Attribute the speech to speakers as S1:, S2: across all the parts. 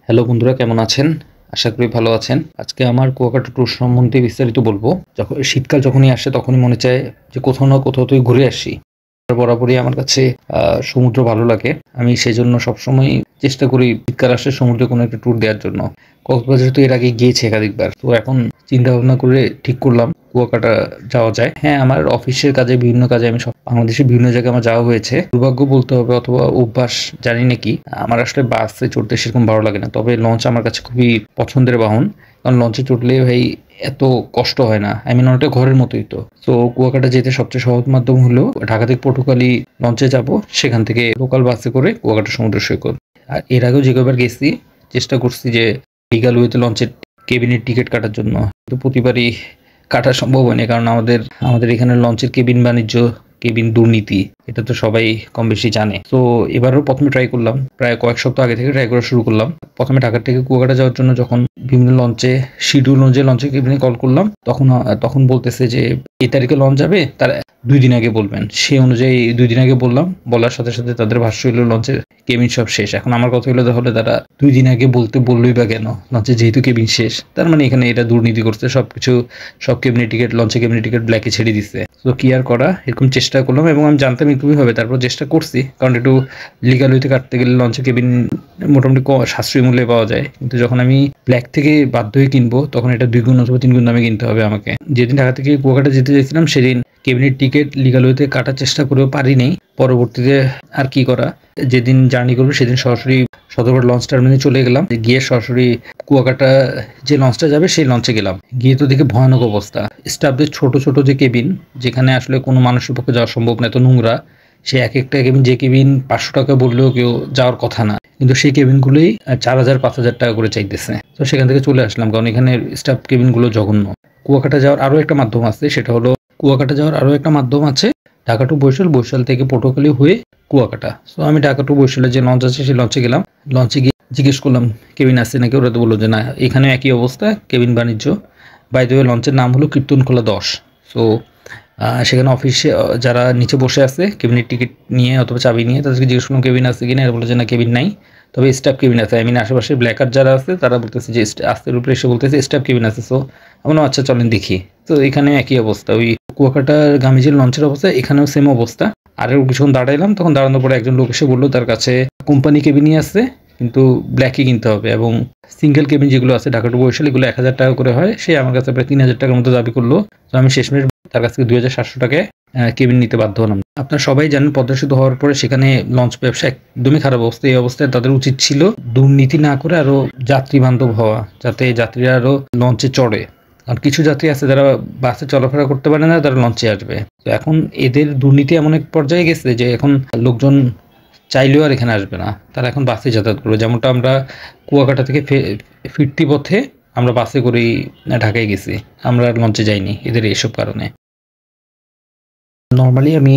S1: Hello বন্ধুরা, কেমন আছেন? আশা করি ভালো আছেন। আজকে আমার কুয়াকাটা ট্যুর সম্বন্ধে বিস্তারিত বলবো। শীতকাল যখনই আসে তখনই মনে চায় যে কোথাও না কোথাও থেকে ঘুরে আসি। বরাবরই আমার কাছে সমুদ্র ভালো লাগে। আমি সেজন্য সবসময় চেষ্টা করি শীতকাল আসলে সমুদ্রে কোনো একটা ট্যুর দেওয়ার জন্য। কক্সবাজারে তো এর আগে গিয়েছি একাধিকবার। তো এখন চিন্তা ভাবনা করে ঠিক করলাম কুয়াকাটা যাওয়া যায়। হ্যাঁ, আমার অফিসের কাজে বিভিন্ন কাজে আমি বাংলাদেশের বিভিন্ন জায়গায় আমার যাওয়া হয়েছে। দুর্ভাগ্য বলতে হবে অথবা অভ্যাস, জানি না কি, আমার আসলে বাসে চড়তে সেরকম ভালো লাগে না। তবে লঞ্চ আমার কাছে খুবই পছন্দের বাহন। কারণ লঞ্চে চড়লে ভাই এত কষ্ট হয় না। অনেকটা ঘরের মতোই তো। তো কুয়াকাটা যেতে সবচেয়ে সহজ মাধ্যম হলো ঢাকা থেকে পটুয়াখালী লঞ্চে যাব, সেখান থেকে লোকাল বাসে করে কুয়াকাটা সমুদ্র সৈকত। আর এর আগেও যে কয়বার গেছি চেষ্টা করছি যে লিগাল ওয়েতে লঞ্চের কেবিনের টিকিট কাটার জন্য, কিন্তু প্রতিবারই কাটা সম্ভব হয়নি। কারণ আমাদের এখানে লঞ্চের কেবিন বাণিজ্য, কেবিন দুর্নীতি, এটা তো সবাই কম বেশি জানে। তো এবারও প্রথমে ট্রাই করলাম, প্রায় কয়েক সপ্তাহ আগে থেকে ট্রাই করা শুরু করলাম। প্রথমে ঢাকা থেকে কুয়াকাটা যাওয়ার জন্য যখন বিভিন্ন লঞ্চে শিডিউল অনুযায়ী লঞ্চের কেবিনে কল করলাম, তখন বলতেছে যে এই তারিখে লঞ্চ যাবে, তার 2 দিন আগে বলবেন। সেই অনুযায়ী 2 দিন আগে বললাম, বলার সাথে সাথে তাদের ভাষ্য হলো লঞ্চের কেবিন সব শেষ। এখন আমার কথা হলো তাহলে তারা 2 দিন আগে বললোই বা কেন, লঞ্চের যেহেতু কেবিন শেষ, তার মানে এখানে এটা দুর্নীতি করছে। সব কেবিনের টিকিট, লঞ্চের কেবিনের টিকিট ব্ল্যাকে ছেড়ে দিচ্ছে। তো কি আর করা, এরকম চেষ্টা করলাম এবং আমি জানতাম এরকমই হবে, তারপর চেষ্টা করছি। কারণ একটু লিগাল ওয়েতে কাটতে গেলে লঞ্চের কেবিন মোটামুটি সাশ্রয়ী মূল্যে পাওয়া যায়। কিন্তু যখন আমি ব্ল্যাক থেকে বাধ্য হয়ে কিনবো, তখন এটা 2 গুণ অথবা 3 গুণ দামে কিনতে হবে আমাকে। যেদিন ঢাকা থেকে কুয়াকাটা যেতে চাইছিলাম সেদিন কেবিনের টিকিট লিগাল ওয়েতে কাটার চেষ্টা করেও পারিনি। পরবর্তীতে আর কি করা, যেদিন জার্নি করবো সেদিন সরাসরি সদরঘাট লঞ্চ টার্মিনালে চলে গেলাম। গিয়ে সরাসরি কুয়াকাটা যে লঞ্চটা যাবে সেই লঞ্চে গেলাম। গিয়ে তো দেখে ভয়ানক অবস্থা। স্টাফদের ছোট ছোট যে কেবিন, যেখানে আসলে কোনো মানুষের পক্ষে যাওয়া সম্ভব না, এত নোংরা। সে এক একটা কেবিন, যে কেবিন 500 টাকা বললেও কেউ যাওয়ার কথা না, কিন্তু সেই কেবিনগুলোই 4,000-5,000 টাকা করে চাইতেছে। তো সেখান থেকে চলে আসলাম, কারণ এখানে স্টাফ কেবিনগুলো জঘন্য। কুয়াকাটা যাওয়ার আরও একটা মাধ্যম আছে, সেটা হলো ঢাকা টু বরিশাল, বরিশাল থেকে পটুয়াখালী হয়ে কুয়াকাটা। তো আমি ঢাকা টু বরিশালের যে লঞ্চ আছে সেই লঞ্চে গেলাম। লঞ্চে গিয়ে জিজ্ঞেস করলাম কেবিন আছে নাকি, ওরা তো বললো যে না, এখানেও একই অবস্থা, কেবিন বাণিজ্য। বাই দ্য ওয়ে লঞ্চের নাম হলো কীর্তনখোলা 10। সো সেখানে অফিসে যারা নিচে বসে আছে কেবিনের টিকিট নিয়ে অথবা চাবি নিয়ে, তাদেরকে জিজ্ঞেস করলাম কেবিন আছে কিনা, এরা বলে যে না কেবিন নাই, তবে স্টাফ কেবিন আছে। আশেপাশে ব্ল্যাকার যারা আছে তারা বলতেছে যে আস্তের উপরে এসে বলতেছে স্টাফ কেবিন আছে। সো এমন, আচ্ছা চলেন দেখি। তো এখানে একই অবস্থা, ওই কুয়াকাটার গামীজির লঞ্চের অবস্থা, এখানেও সেম অবস্থা। আর কিছুক্ষণ দাঁড়াইলাম, তখন দাঁড়ানোর পরে একজন লোক এসে বললো তার কাছে কোম্পানি কেবিনই আছে, কিন্তু ব্ল্যাকই কিনতে হবে, এবং সিঙ্গেল কেবিন যেগুলো আছে ঢাকা টু বরিশাল, এগুলো 1,000 টাকা করে হয়। সে আমার কাছে প্রায় 3,000 টাকার মতো দাবি করলো। তো আমি শেষমেশ তার কাছ থেকে 2,700 টাকায় কেবিন নিতে বাধ্য হলাম। আপনারা সবাই জানেন পদ্মা সেতু হওয়ার পরে সেখানে লঞ্চ ব্যবসা একদমই খারাপ অবস্থা। এই অবস্থায় তাদের উচিত ছিল দুর্নীতি না করে আরো যাত্রী বান্ধব হওয়া, যাতে যাত্রীরা আরো লঞ্চে চড়ে। আর কিছু যাত্রী আছে যারা বাসে চলাফেরা করতে পারে না, তারা লঞ্চে আসবে। তো এখন এদের দুর্নীতি এমন এক পর্যায়ে গেছে যে এখন লোকজন চাইলেও আর এখানে আসবে না, তারা এখন বাসে যাতায়াত করবে। যেমনটা আমরা কুয়াকাটা থেকে ফিরতি পথে আমরা বাসে করেই ঢাকায় গেছি, আমরা লঞ্চে যাইনি এদের এইসব কারণে। নর্মালি আমি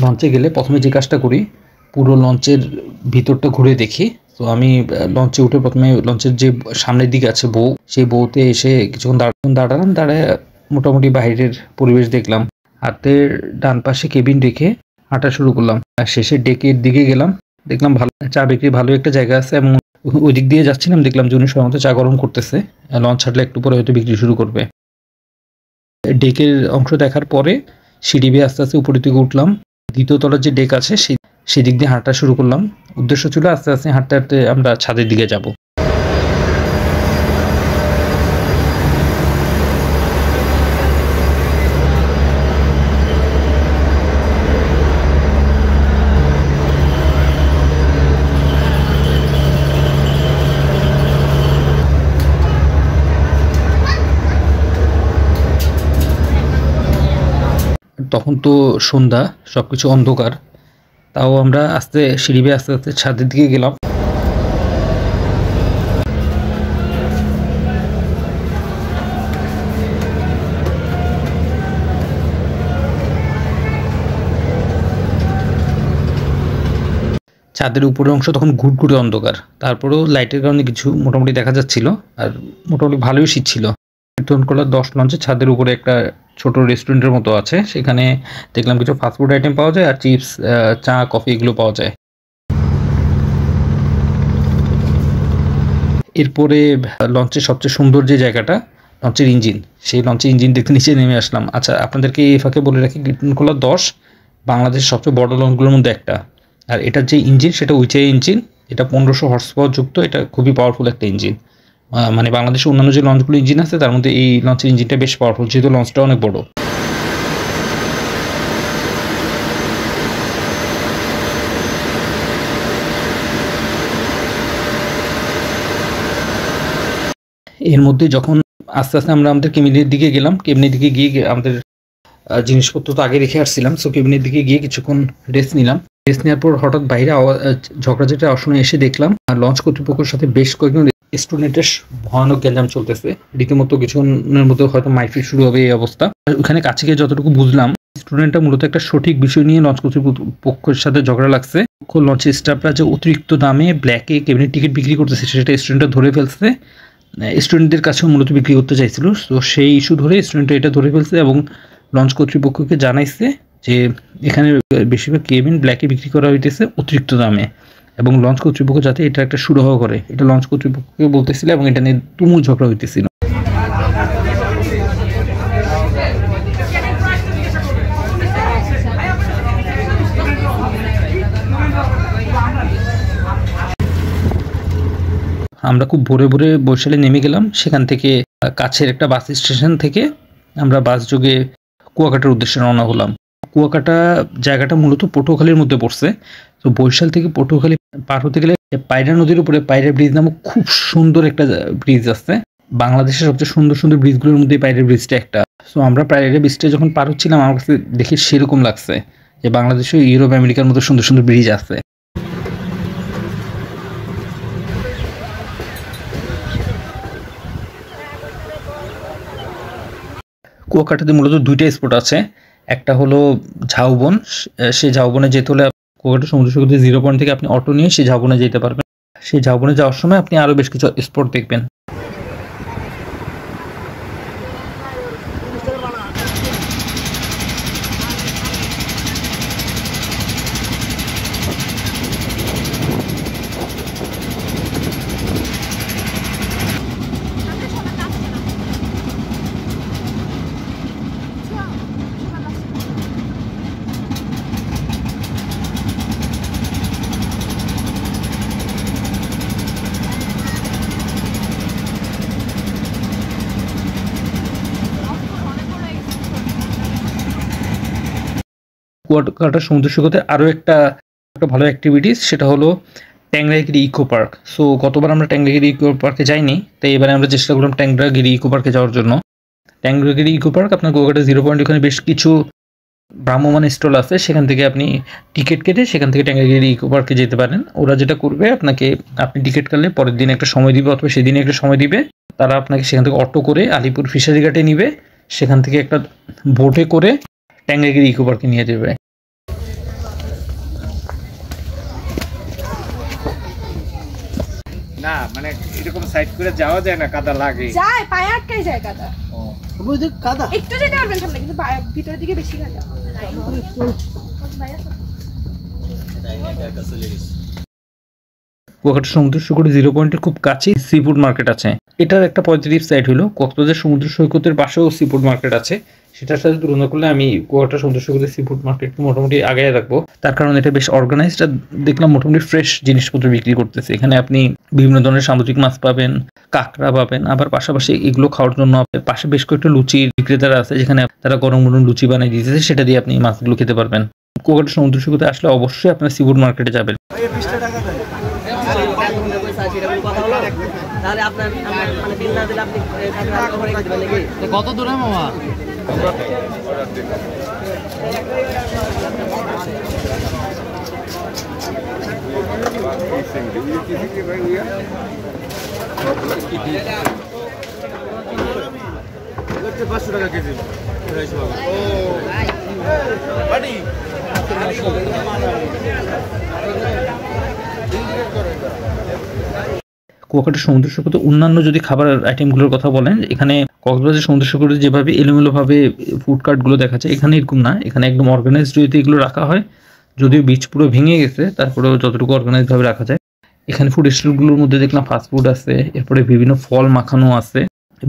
S1: লঞ্চে গেলে প্রথমে যে কাজটা করি, পুরো লঞ্চের ভিতরটা ঘুরে দেখি। তো আমি লঞ্চে উঠে প্রথমে লঞ্চের যে সামনের দিকে আছে সেই বউতে এসে কিছুক্ষণ দাঁড়ালাম। দাঁড়ায় মোটামুটি বাইরের পরিবেশ দেখলাম। হাতের ডান পাশে কেবিন রেখে হাঁটা শুরু করলাম। আর শেষে ডেকের দিকে গেলাম, দেখলাম ভালো চা বিক্রি ভালো একটা জায়গা আছে, এবং ওই দিক দিয়ে যাচ্ছিলাম, দেখলাম যে উনি সময় মতো চা গরম করতেছে। লঞ্চ ছাড়লে একটু পরে হয়তো বিক্রি শুরু করবে। ডেকের অংশ দেখার পরে সিঁড়ি বেয়ে আস্তে আস্তে উপরের দিকে উঠলাম। দ্বিতীয় তলার যে ডেক আছে সেই দিক দিয়ে হাঁটা শুরু করলাম। উদ্দেশ্য ছিল আস্তে আস্তে হাঁটতে হাঁটতে আমরা ছাদের দিকে যাব। তখন তো সন্ধ্যা, সবকিছু অন্ধকার। তাও আমরা সিঁড়ি বেয়ে আস্তে আস্তে ছাদের দিকে গেলাম। ছাদের উপরের অংশ তখন ঘুটঘুটে অন্ধকার, তারপরেও লাইটের কারণে কিছু মোটামুটি দেখা যাচ্ছিল, আর মোটামুটি ভালোই শীত ছিল। কীর্তনখোলা 10 লঞ্চে ছাদের উপরে একটা ছোট রেস্টুরেন্টের মতো আছে, সেখানে দেখলাম কিছু ফাস্টফুড আইটেম পাওয়া যায়, আর চিপস, চা, কফি এগুলো পাওয়া যায়। এরপরে লঞ্চের সবচেয়ে সুন্দর যে জায়গাটা, লঞ্চের ইঞ্জিন, সেই লঞ্চের ইঞ্জিন দেখতে নিচে নেমে আসলাম। আচ্ছা, আপনাদেরকে এই ফাঁকে বলে রাখি, গ্রিটনকোলা 10 বাংলাদেশের সবচেয়ে বড় লঞ্চগুলোর মধ্যে একটা। আর এটার যে ইঞ্জিন সেটা উইচাই ইঞ্জিন, এটা 1500 হর্স পাওয়ার যুক্ত, এটা খুবই পাওয়ারফুল একটা ইঞ্জিন। মানে বাংলাদেশের অন্যান্য যে লঞ্চগুলো ইঞ্জিন আছে তার মধ্যে এই লঞ্চের ইঞ্জিনটা বেশ পাওয়ারফুল, যেহেতু লঞ্চটা অনেক বড়। এর মধ্যে যখন আস্তে আস্তে আমরা আমাদের কেবিনের দিকে গেলাম, কেবিনের দিকে গিয়ে আমাদের জিনিসপত্র তো আগে রেখে আসছিলাম, সো কেবিনের দিকে গিয়ে কিছুক্ষণ রেস্ট নিলাম। রেস্ট নেওয়ার পর হঠাৎ বাইরে ঝগড়াঝাটি শুনে এসে দেখলাম লঞ্চ কর্তৃপক্ষের সাথে বেশ কয়েকজন স্টুডেন্টের ভয়ানক গ্যাঞ্জাম চলতেছে। রীতিমতো কিছুক্ষণের মধ্যে হয়তো মারপিট শুরু হবে এই অবস্থা। ওখানে কাছে গিয়ে যতটুকু বুঝলাম, স্টুডেন্টরা মূলত একটা সঠিক বিষয় নিয়ে লঞ্চ কর্তৃপক্ষের সাথে ঝগড়া লাগছে। লঞ্চের স্টাফরা যে অতিরিক্ত দামে ব্ল্যাকে কেবিনের টিকিট বিক্রি করতেছে সেটা স্টুডেন্টরা ধরে ফেলছে, স্টুডেন্টদের কাছেও মূলত বিক্রি করতে চাইছিল। তো সেই ইস্যু ধরে স্টুডেন্টরা এটা ধরে ফেলছে এবং লঞ্চ কর্তৃপক্ষকে জানাইছে যে এখানে বেশিরভাগ কেবিন ব্ল্যাকে বিক্রি করা হইতেছে অতিরিক্ত দামে, এবং লঞ্চ কর্তৃপক্ষ যাতে এটা একটা সুরাহা করে এটা লঞ্চ কর্তৃপক্ষকে বলতেছিল, এবং এটা নিয়ে তুমুল ঝগড়া হইতেছিল। আমরা খুব ভোরে ভোরে বরিশালে নেমে গেলাম। সেখান থেকে কাছের একটা বাস স্টেশন থেকে আমরা বাস যোগে কুয়াকাটার উদ্দেশ্যে রওনা হলাম। কুয়াকাটা জায়গাটা মূলত পটুয়াখালীর মধ্যে পড়ছে। তো বরিশাল থেকে পটুয়াখালী পার হতে গেলে পায়রা নদীর উপরে পায়রা ব্রিজ নামক খুব সুন্দর একটা ব্রিজ আছে। বাংলাদেশের সবচেয়ে সুন্দর সুন্দর ব্রিজগুলোর মধ্যে পায়রা ব্রিজটা একটা। সো আমরা পায়রা ব্রিজটা যখন পার হচ্ছিলাম, আমার কাছে দেখে সেরকম লাগছে যে বাংলাদেশে ইউরোপ আমেরিকার মতো সুন্দর সুন্দর ব্রিজ আছে। কুয়াকাটাতে মূলত দুইটা স্পট আছে, একটা হলো ঝাউবন। সেই ঝাউবনে যেতে হলে কুয়াকাটা সমুদ্র সৈকতে 0 পয়েন্ট থেকে আপনি অটো নিয়ে সেই ঝাউবনে যেতে পারবেন। সেই ঝাউবনে যাওয়ার সময় আপনি আরও বেশ কিছু স্পট দেখবেন। কুয়াকাটা সমুদ্র সৈকতে আরও একটা ভালো অ্যাক্টিভিটিস, সেটা হলো ট্যাংরাগিরি ইকো পার্ক। সো গতবার আমরা ট্যাংরাগিরি ইকো পার্কে যাইনি, তাই এবারে আমরা চেষ্টা করলাম ট্যাংরাগিরি ইকো পার্কে যাওয়ার জন্য। ট্যাংরাগিরি ইকো পার্ক আপনার কুয়াকাটা 0 পয়েন্ট, ওখানে বেশ কিছু ভ্রাম্যমাণ স্টল আছে, সেখান থেকে আপনি টিকিট কেটে সেখান থেকে ট্যাংরাগিরি ইকো পার্কে যেতে পারেন। ওরা যেটা করবে, আপনি টিকিট কাটলে পরের দিন একটা সময় দিবে, অথবা সেদিনে একটা সময় দিবে, তারা আপনাকে সেখান থেকে অটো করে আলিপুর ফিশারি ঘাটে নিবে, সেখান থেকে একটা বোটে করে ট্যাংরাগিরি ইকো পার্কে নিয়ে যাবে।
S2: না মানে এরকম সাইড করে যাওয়া যায় না, কাদা লাগে,
S3: যায় পায়ে আটকায় যায় কাদা। ওই যে কাদা একটু যেতে পারবেন সামনে, কিন্তু ভিতরের দিকে বেশি কাদা।
S1: কুয়াকাটা সমুদ্র সৈকতের 0 পয়েন্টের খুব কাছে সি ফুড মার্কেট আছে। এটার একটা পজিটিভ সাইড হলো কক্সবাজার সমুদ্র সৈকতের পাশেও সি ফুড মার্কেট আছে। সেটার সাথে তুলনা করলে আমি কুয়াকাটা সমুদ্র সৈকতের সি ফুড মার্কেটকে মোটামুটি আগায় রাখবো, তার কারণ এটা বেশ অর্গানাইজড। দেখলাম মোটামুটি ফ্রেশ জিনিসপত্র বিক্রি করতেছে। এখানে আপনি বিভিন্ন ধরনের সামুদ্রিক মাছ পাবেন, কাঁকড়া পাবেন, আবার পাশাপাশি এগুলো খাওয়ার জন্য পাশে বেশ কয়েকটা লুচি বিক্রেতারা আছে, যেখানে তারা গরম গরম লুচি বানিয়ে দিতেছে, সেটা দিয়ে আপনি মাছগুলো খেতে পারবেন। কুয়াকাটা সমুদ্র সৈকতে আসলে অবশ্যই আপনার সি ফুড মার্কেটে যাবেন।
S4: কত দূরে মামা?
S2: $500 কেজি।
S1: কুয়াকাটা সমুদ্র সৈকতে অন্যান্য যদি খাবার আইটেমগুলোর কথা বলেন, এখানে কক্সবাজার সমুদ্র সৈকতে যেভাবে এলোমেলোভাবে ফুড কার্টগুলো দেখা যায়, এখানে এরকম না। এখানে একদম অর্গানাইজড যদি এগুলো রাখা হয়, যদিও বিচ পুরো ভেঙে গেছে, তারপরেও যতটুকু অর্গানাইজভাবে রাখা যায়। এখানে ফুড স্টলগুলোর মধ্যে দেখলাম ফাস্ট ফুড আছে, এরপরে বিভিন্ন ফল মাখানো আছে,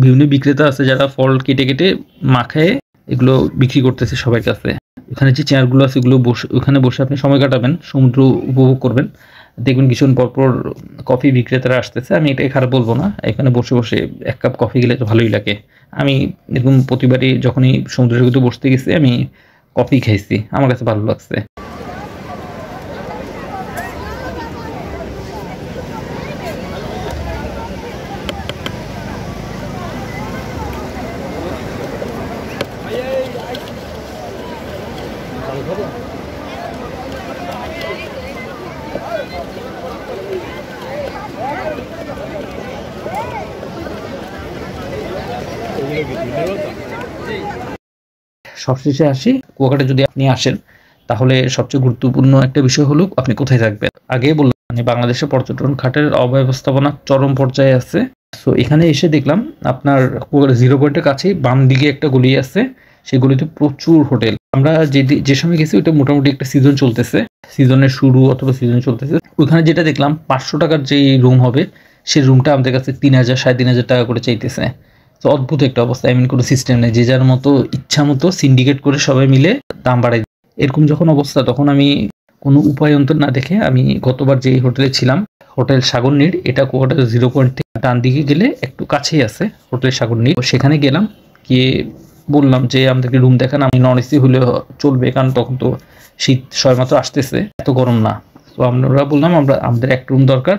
S1: বিভিন্ন বিক্রেতা আছে যারা ফল কেটে কেটে মাখায় এগুলো বিক্রি করতেছে সবার কাছে। এখানে যে চেয়ারগুলো আছে এগুলো বসে, ওখানে বসে আপনি সময় কাটাবেন, সমুদ্র উপভোগ করবেন। দেখবেন কিছুক্ষণ পরপর কফি বিক্রেতারা আসতেছে। আমি এটাই খারাপ বলবো না, এখানে বসে বসে এক কাপ কফি গেলে তো ভালোই লাগে। আমি এরকম প্রতিবারই যখনই সমুদ্র সৈকতে বসতে গেছি আমি কফি খাইছি, আমার কাছে ভালো লাগছে। সবশেষে আসি, কুয়াকাটা যদি আপনি আসেন তাহলে সবচেয়ে গুরুত্বপূর্ণ একটা বিষয় হলো আপনি কোথায় থাকবেন। আগে বললাম মানে বাংলাদেশের পর্যটন খাতের অব্যবস্থাপনা চরম পর্যায়ে আছে। সো এখানে এসে দেখলাম আপনার কুয়াকাটা জিরো পয়েন্টের কাছেই বাম দিকে একটা গলি আছে, সেই গলিতে প্রচুর হোটেল। আমরা যে সময় গেছি ওইটা মোটামুটি একটা সিজন চলতেছে, সিজনের শুরু অথবা সিজন চলতেছে। ওইখানে যেটা দেখলাম 500 টাকার যেই রুম হবে সেই রুমটা আমাদের কাছে 3000 3,500 টাকা করে চাইতেছে। তো অদ্ভুত একটা অবস্থা, এমন কোনো সিস্টেম নেই, যে যার মতো ইচ্ছা মতো সিন্ডিকেট করে সবাই মিলে দাম বাড়াই। এরকম যখন অবস্থা তখন আমি কোনো উপায় অন্তর না দেখে আমি গতবার যে হোটেলে ছিলাম, হোটেল সাগরনীড়, এটা কুয়াকাটা জিরো পয়েন্ট থেকে ডান দিকে গেলে একটু কাছেই আছে হোটেল সাগরনীড়। সেখানে গেলাম, গিয়ে বললাম যে আমাদেরকে রুম দেখান, আমি নন এসি হলে চলবে, কারণ তখন তো শীত সবেমাত্র আসতেছে, এত গরম না। তো আমরা বললাম আমাদের একটা রুম দরকার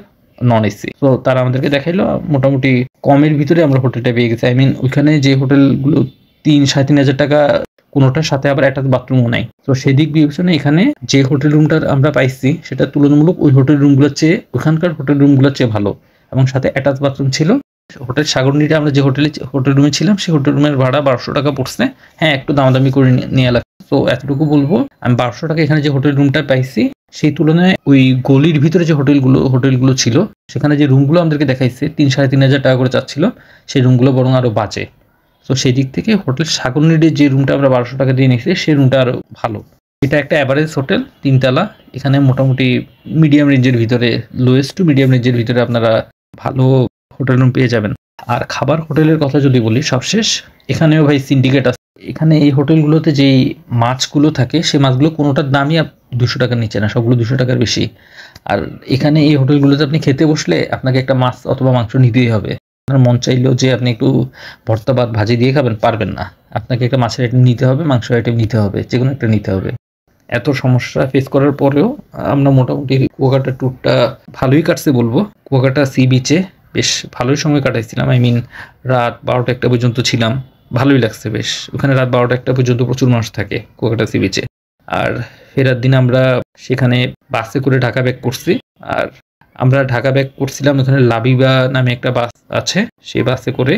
S1: নন এসি। তো তারা আমাদেরকে দেখাইলো, মোটামুটি কমের ভিতরে আমরা হোটেলটা পেয়ে গেছি। ওইখানে যে হোটেলগুলো 3-3,500 টাকা, কোনোটার সাথে আবার একটা বাথরুমও নাই। তো সেদিক বিবেচনায় এখানে যে হোটেল রুমটা আমরা পাইছি সেটা তুলনামূলক ওই হোটেল রুমগুলোর চেয়ে, ওখানকার হোটেল রুমগুলোর চেয়ে ভালো, এবং সাথে অ্যাটাচ বাথরুম ছিল। হোটেল সাগরনীড়ে আমরা যে হোটেল রুমে ছিলাম সেই হোটেল রুমের ভাড়া 1200 টাকা পড়ছে। হ্যাঁ, একটু দামাদামি করে নিয়ে লাগছে। তো এতটুকু বলবো, আমি 1200 টাকা এখানে যে হোটেল রুমটা পাইছি সেই তুলনায় ওই গলির ভিতরে যে হোটেলগুলো ছিল সেখানে যে রুমগুলো আমাদেরকে দেখাইছে 3-3,500 টাকা করে চাচ্ছিল, সেই রুমগুলো বরং আরও বাজে। তো সেই দিক থেকে হোটেল সাগরনীড়ে যে রুমটা আমরা 1200 টাকা দিয়ে নিয়েছি সেই রুমটা আরও ভালো। এটা একটা অ্যাভারেজ হোটেল, 3 তলা। এখানে মোটামুটি মিডিয়াম রেঞ্জের ভিতরে, লোয়েস্ট টু মিডিয়াম রেঞ্জের ভিতরে আপনারা ভালো হোটেল রুম পেয়ে যাবেন। আর খাবার হোটেলের কথা যদি বলি সবশেষ, এখানেও ভাই সিন্ডিকেট আছে। এখানে এই হোটেলগুলোতে যেই মাছগুলো থাকে সেই মাছগুলো কোনোটার দামই 200 টাকার নিচে না, সবগুলো 200 টাকার বেশি। আর এখানে এই হোটেলগুলোতে আপনি খেতে বসলে আপনাকে একটা মাছ অথবা মাংস নিতেই হবে। আপনার মন চাইলেও যে আপনি একটু ভর্তা ভাত ভাজি দিয়ে খাবেন, পারবেন না, আপনাকে একটা মাছের আইটেম নিতে হবে, মাংসের আইটেম নিতে হবে, যে কোনো একটা নিতে হবে। এত সমস্যা ফেস করার পরেও আমরা মোটামুটি কুয়াকাটা ট্যুরটা ভালোই কাটছে বলবো। কুয়াকাটা সি বিচে বেশ ভালোই সময় কাটাইছিলাম। রাত 12টা-1টা পর্যন্ত ছিলাম, ভালোই লাগছে বেশ। ওখানে রাত 12টা-1টা পর্যন্ত প্রচুর মানুষ থাকে কুয়াকাটা সি বিচে। আর ফেরার দিন আমরা সেখানে বাসে করে ঢাকা ব্যাক করছি। আর আমরা ঢাকা ব্যাক করছিলাম, ওখানে লাবিবা নামে একটা বাস আছে, সেই বাসে করে